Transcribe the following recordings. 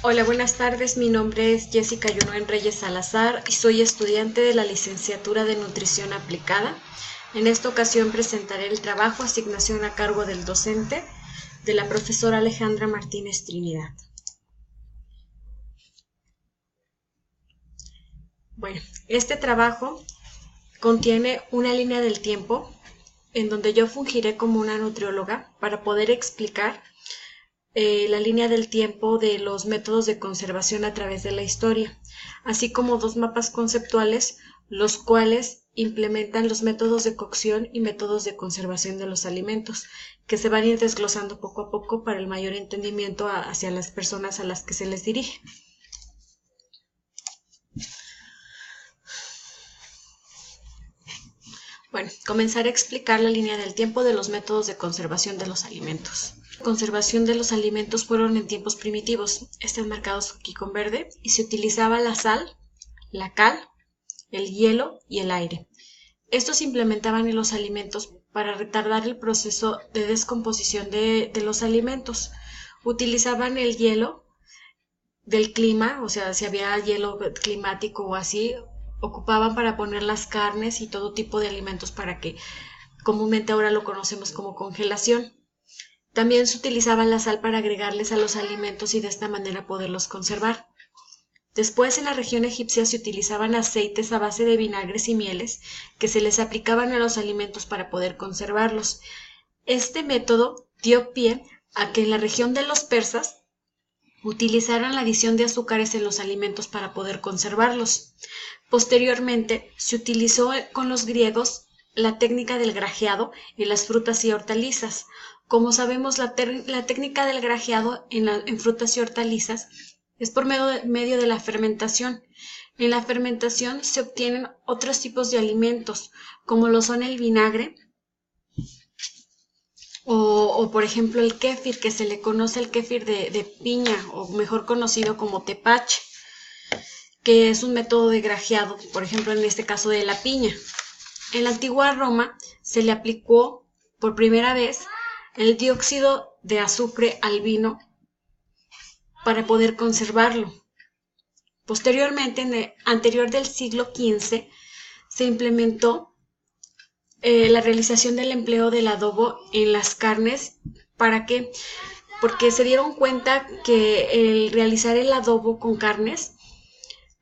Hola, buenas tardes. Mi nombre es Jessica Yunuen Reyes Salazar y soy estudiante de la licenciatura de Nutrición Aplicada. En esta ocasión presentaré el trabajo asignación a cargo del docente de la profesora Alejandra Martínez Trinidad. Bueno, este trabajo contiene una línea del tiempo en donde yo fungiré como una nutrióloga para poder explicar la línea del tiempo de los métodos de conservación a través de la historia, así como dos mapas conceptuales, los cuales implementan los métodos de cocción y métodos de conservación de los alimentos, que se van a ir desglosando poco a poco para el mayor entendimiento hacia las personas a las que se les dirige. Bueno, comenzaré a explicar la línea del tiempo de los métodos de conservación de los alimentos. La conservación de los alimentos fueron en tiempos primitivos, están marcados aquí con verde, y se utilizaba la sal, la cal, el hielo y el aire. Estos se implementaban en los alimentos para retardar el proceso de descomposición de los alimentos. Utilizaban el hielo del clima, o sea, si había hielo climático o así, ocupaban para poner las carnes y todo tipo de alimentos para que comúnmente ahora lo conocemos como congelación. También se utilizaba la sal para agregarles a los alimentos y de esta manera poderlos conservar. Después en la región egipcia se utilizaban aceites a base de vinagres y mieles que se les aplicaban a los alimentos para poder conservarlos. Este método dio pie a que en la región de los persas utilizaran la adición de azúcares en los alimentos para poder conservarlos. Posteriormente se utilizó con los griegos la técnica del grajeado en las frutas y hortalizas. Como sabemos, la técnica del grajeado en frutas y hortalizas es por medio de la fermentación. En la fermentación se obtienen otros tipos de alimentos, como lo son el vinagre o por ejemplo el kéfir, que se le conoce el kéfir de piña, o mejor conocido como tepache, que es un método de grajeado, por ejemplo en este caso de la piña. En la antigua Roma se le aplicó por primera vez el dióxido de azufre al vino para poder conservarlo. Posteriormente, anterior del siglo XV, se implementó la realización del empleo del adobo en las carnes. ¿Para qué? Porque se dieron cuenta que el realizar el adobo con carnes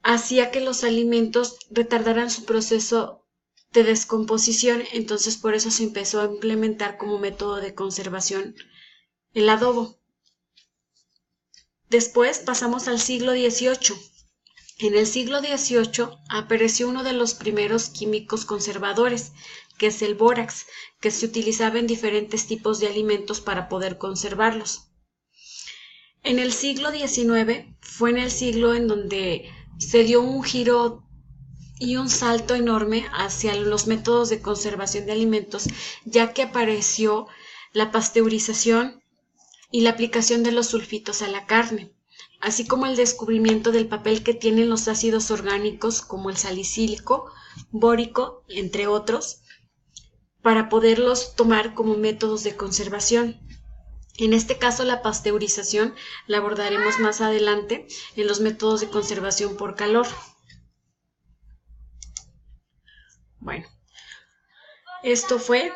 hacía que los alimentos retardaran su proceso de descomposición, entonces por eso se empezó a implementar como método de conservación el adobo. Después pasamos al siglo XVIII. En el siglo XVIII apareció uno de los primeros químicos conservadores, que es el bórax, que se utilizaba en diferentes tipos de alimentos para poder conservarlos. En el siglo XIX fue en el siglo en donde se dio un giro y un salto enorme hacia los métodos de conservación de alimentos, ya que apareció la pasteurización y la aplicación de los sulfitos a la carne, así como el descubrimiento del papel que tienen los ácidos orgánicos como el salicílico, bórico, entre otros, para poderlos tomar como métodos de conservación. En este caso, la pasteurización la abordaremos más adelante en los métodos de conservación por calor. Bueno, esto fue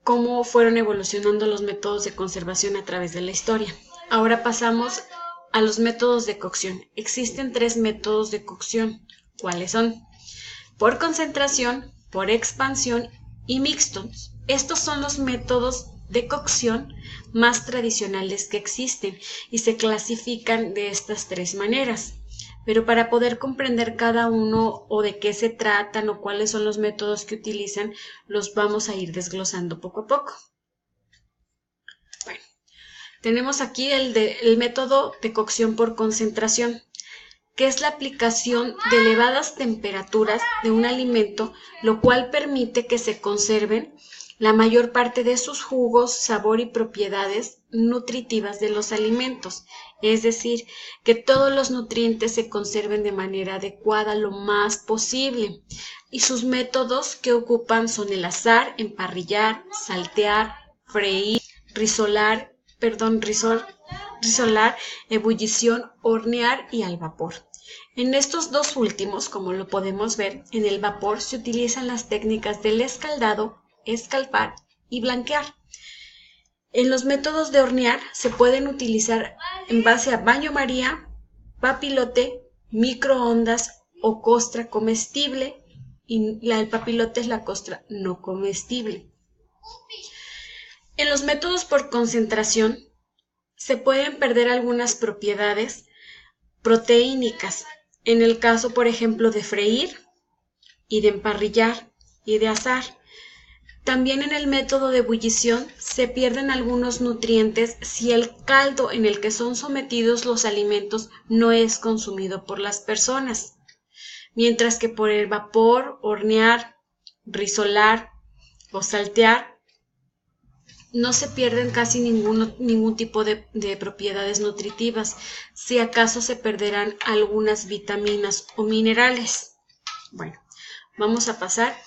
cómo fueron evolucionando los métodos de conservación a través de la historia. Ahora pasamos a los métodos de cocción. Existen 3 métodos de cocción. ¿Cuáles son? Por concentración, por expansión y mixtos. Estos son los métodos de cocción más tradicionales que existen y se clasifican de estas 3 maneras. Pero para poder comprender cada uno o de qué se tratan o cuáles son los métodos que utilizan, los vamos a ir desglosando poco a poco. Bueno, tenemos aquí el método de cocción por concentración, que es la aplicación de elevadas temperaturas de un alimento, lo cual permite que se conserven la mayor parte de sus jugos, sabor y propiedades nutritivas de los alimentos, es decir, que todos los nutrientes se conserven de manera adecuada lo más posible. Y sus métodos que ocupan son el asar, emparrillar, saltear, freír, risol, risolar, ebullición, hornear y al vapor. En estos dos últimos, como lo podemos ver, en el vapor se utilizan las técnicas del escaldado, escalpar y blanquear. En los métodos de hornear se pueden utilizar en base a baño María, papilote, microondas o costra comestible, y el papilote es la costra no comestible. En los métodos por concentración se pueden perder algunas propiedades proteínicas, en el caso, por ejemplo, de freír y de emparrillar y de asar. También en el método de ebullición se pierden algunos nutrientes si el caldo en el que son sometidos los alimentos no es consumido por las personas, mientras que por el vapor, hornear, risolar o saltear no se pierden casi ningún tipo de propiedades nutritivas, si acaso se perderán algunas vitaminas o minerales. Bueno, vamos a pasar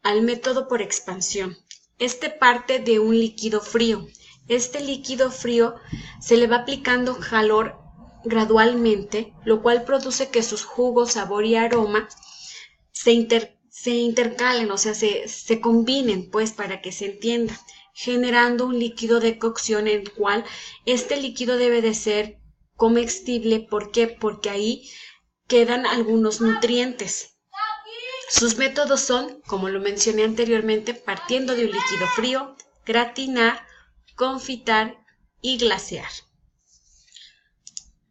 al método por expansión. Este parte de un líquido frío. Este líquido frío se le va aplicando calor gradualmente, lo cual produce que sus jugos, sabor y aroma se intercalen, o sea, se combinen, pues, para que se entienda, generando un líquido de cocción en el cual este líquido debe de ser comestible. ¿Por qué? Porque ahí quedan algunos nutrientes. Sus métodos son, como lo mencioné anteriormente, partiendo de un líquido frío, gratinar, confitar y glasear.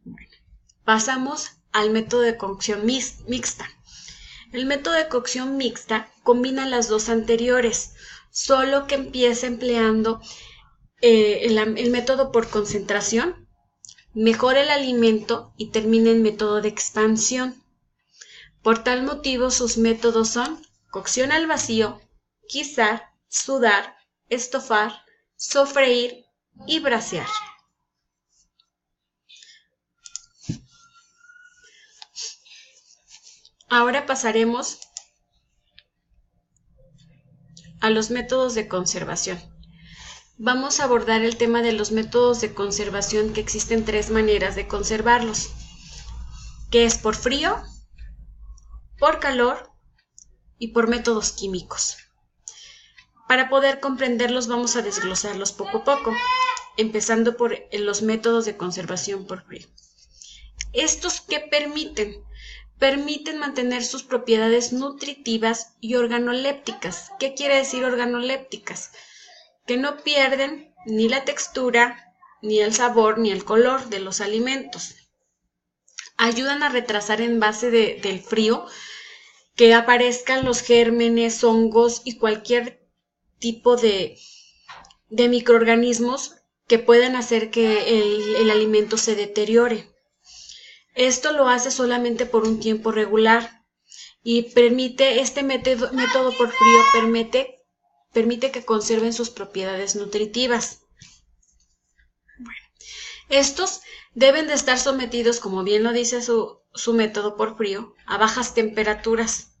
Bueno, pasamos al método de cocción mixta. El método de cocción mixta combina las dos anteriores, solo que empieza empleando el método por concentración, mejora el alimento y termina en método de expansión. Por tal motivo, sus métodos son cocción al vacío, guisar, sudar, estofar, sofreír y brasear. Ahora pasaremos a los métodos de conservación. Vamos a abordar el tema de los métodos de conservación, que existen tres maneras de conservarlos, que es por frío, por calor y por métodos químicos. Para poder comprenderlos vamos a desglosarlos poco a poco, empezando por los métodos de conservación por frío. ¿Estos qué permiten? Permiten mantener sus propiedades nutritivas y organolépticas. ¿Qué quiere decir organolépticas? Que no pierden ni la textura, ni el sabor, ni el color de los alimentos. Ayudan a retrasar en base del frío que aparezcan los gérmenes, hongos y cualquier tipo de microorganismos que puedan hacer que el alimento se deteriore. Esto lo hace solamente por un tiempo regular y este método por frío permite que conserven sus propiedades nutritivas. Bueno, estos deben de estar sometidos, como bien lo dice su método por frío, a bajas temperaturas.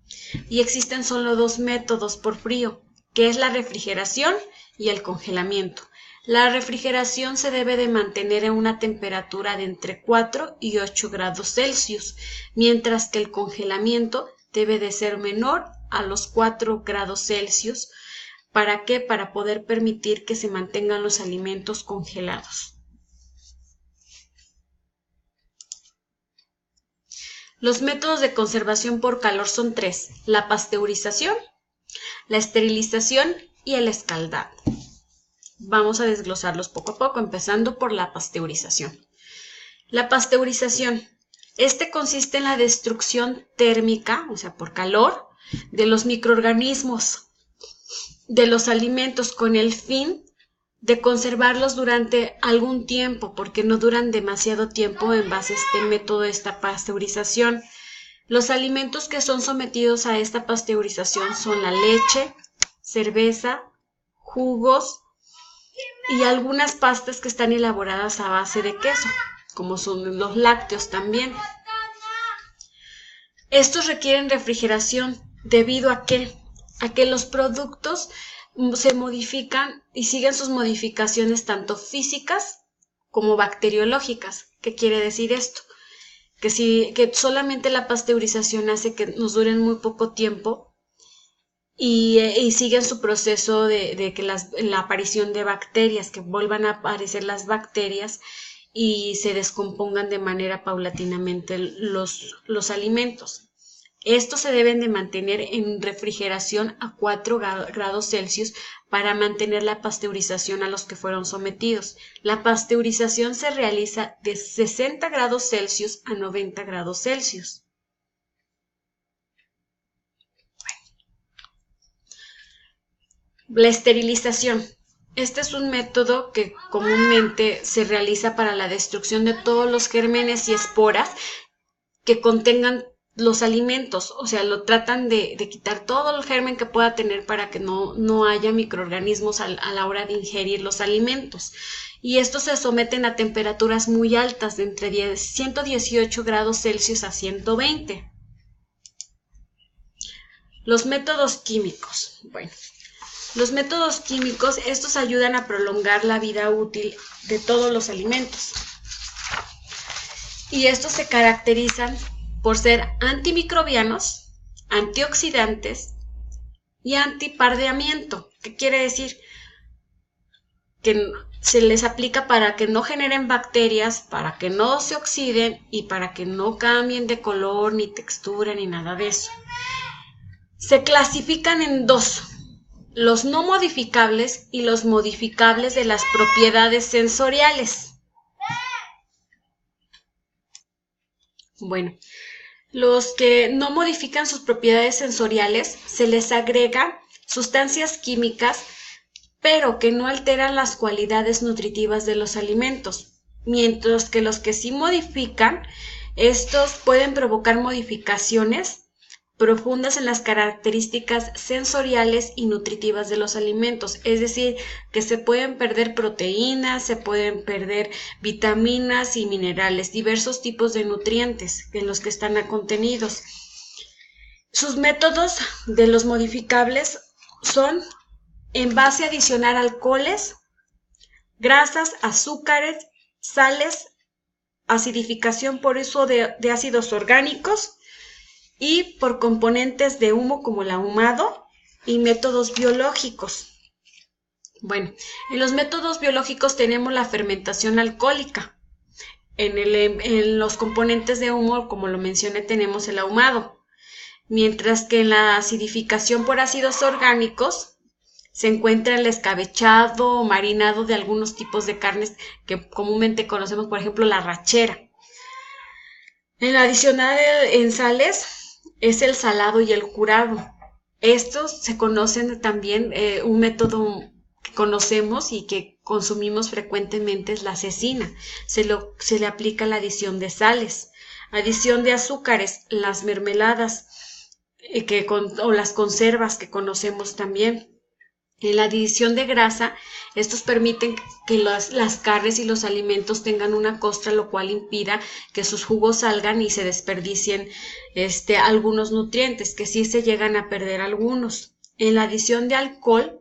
Y existen solo dos métodos por frío, que es la refrigeración y el congelamiento. La refrigeración se debe de mantener en una temperatura de entre 4 y 8 grados Celsius, mientras que el congelamiento debe de ser menor a los 4 grados Celsius. ¿Para qué? Para poder permitir que se mantengan los alimentos congelados. Los métodos de conservación por calor son tres: la pasteurización, la esterilización y el escaldado. Vamos a desglosarlos poco a poco, empezando por la pasteurización. La pasteurización, consiste en la destrucción térmica, o sea, por calor, de los microorganismos de los alimentos con el fin de conservarlos durante algún tiempo, porque no duran demasiado tiempo en base a este método de esta pasteurización. Los alimentos que son sometidos a esta pasteurización son la leche, cerveza, jugos y algunas pastas que están elaboradas a base de queso, como son los lácteos también. Estos requieren refrigeración debido a que los productos se modifican y siguen sus modificaciones tanto físicas como bacteriológicas. ¿Qué quiere decir esto? Que solamente la pasteurización hace que nos duren muy poco tiempo y siguen su proceso de que la aparición de bacterias, que vuelvan a aparecer las bacterias y se descompongan de manera paulatinamente los alimentos. Estos se deben de mantener en refrigeración a 4 grados Celsius para mantener la pasteurización a los que fueron sometidos. La pasteurización se realiza de 60 grados Celsius a 90 grados Celsius. La esterilización. Este es un método que comúnmente se realiza para la destrucción de todos los gérmenes y esporas que contengan los alimentos, o sea, lo tratan de quitar todo el germen que pueda tener para que no haya microorganismos a la hora de ingerir los alimentos. Y estos se someten a temperaturas muy altas, de entre 118 grados Celsius a 120. Los métodos químicos. Bueno, los métodos químicos, estos ayudan a prolongar la vida útil de todos los alimentos. Y estos se caracterizan por ser antimicrobianos, antioxidantes y antipardeamiento. ¿Qué quiere decir? Que se les aplica para que no generen bacterias, para que no se oxiden y para que no cambien de color, ni textura, ni nada de eso. Se clasifican en dos: los no modificables y los modificables de las propiedades sensoriales. Bueno, los que no modifican sus propiedades sensoriales se les agrega sustancias químicas, pero que no alteran las cualidades nutritivas de los alimentos, mientras que los que sí modifican, estos pueden provocar modificaciones profundas en las características sensoriales y nutritivas de los alimentos, es decir, que se pueden perder proteínas, se pueden perder vitaminas y minerales, diversos tipos de nutrientes en los que están contenidos. Sus métodos de los modificables son en base a adicionar alcoholes, grasas, azúcares, sales, acidificación por uso de ácidos orgánicos, y por componentes de humo como el ahumado y métodos biológicos. Bueno, en los métodos biológicos tenemos la fermentación alcohólica. En los componentes de humo, como lo mencioné, tenemos el ahumado. Mientras que en la acidificación por ácidos orgánicos se encuentra el escabechado o marinado de algunos tipos de carnes que comúnmente conocemos, por ejemplo, la arrachera. En la adicional en sales es el salado y el curado. Estos se conocen también, un método que conocemos y que consumimos frecuentemente es la cecina. Se le aplica la adición de sales, adición de azúcares, las mermeladas o las conservas que conocemos también. En la adición de grasa, estos permiten que las carnes y los alimentos tengan una costra, lo cual impida que sus jugos salgan y se desperdicien algunos nutrientes, que sí se llegan a perder algunos. En la adición de alcohol,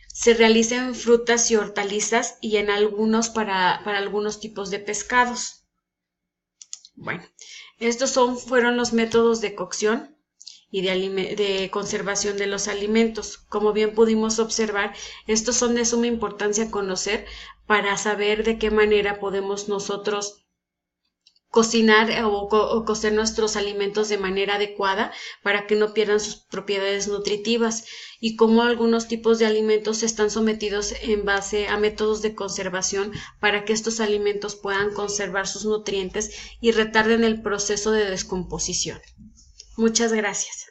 se realiza en frutas y hortalizas y en algunos para algunos tipos de pescados. Bueno, estos fueron los métodos de cocción y de conservación de los alimentos. Como bien pudimos observar, estos son de suma importancia conocer para saber de qué manera podemos nosotros cocinar o cocer nuestros alimentos de manera adecuada para que no pierdan sus propiedades nutritivas, y cómo algunos tipos de alimentos están sometidos en base a métodos de conservación para que estos alimentos puedan conservar sus nutrientes y retarden el proceso de descomposición. Muchas gracias.